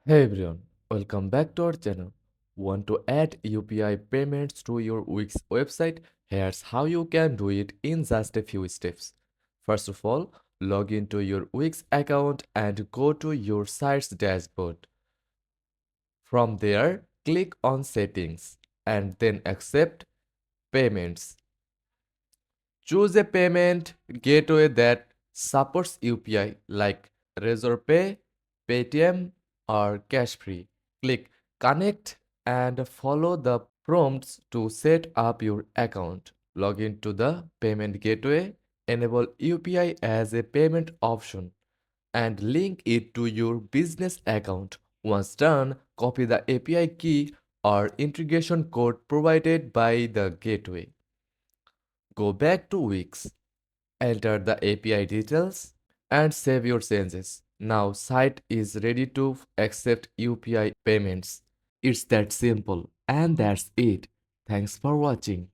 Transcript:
Hey everyone, welcome back to our channel. Want to add UPI payments to your Wix website? Here's how you can do it in just a few steps. First of all, log into your Wix account and go to your site's dashboard. From there, click on Settings and then Accept Payments. Choose a payment gateway that supports UPI like Razorpay, Paytm, or Cashfree. Click Connect and follow the prompts to set up your account. Log into the payment gateway, enable UPI as a payment option, and link it to your business account. Once done, copy the API key or integration code provided by the gateway. Go back to Wix, enter the API details, and save your changes. Now site is ready to accept UPI payments. It's that simple, and that's it. Thanks for watching.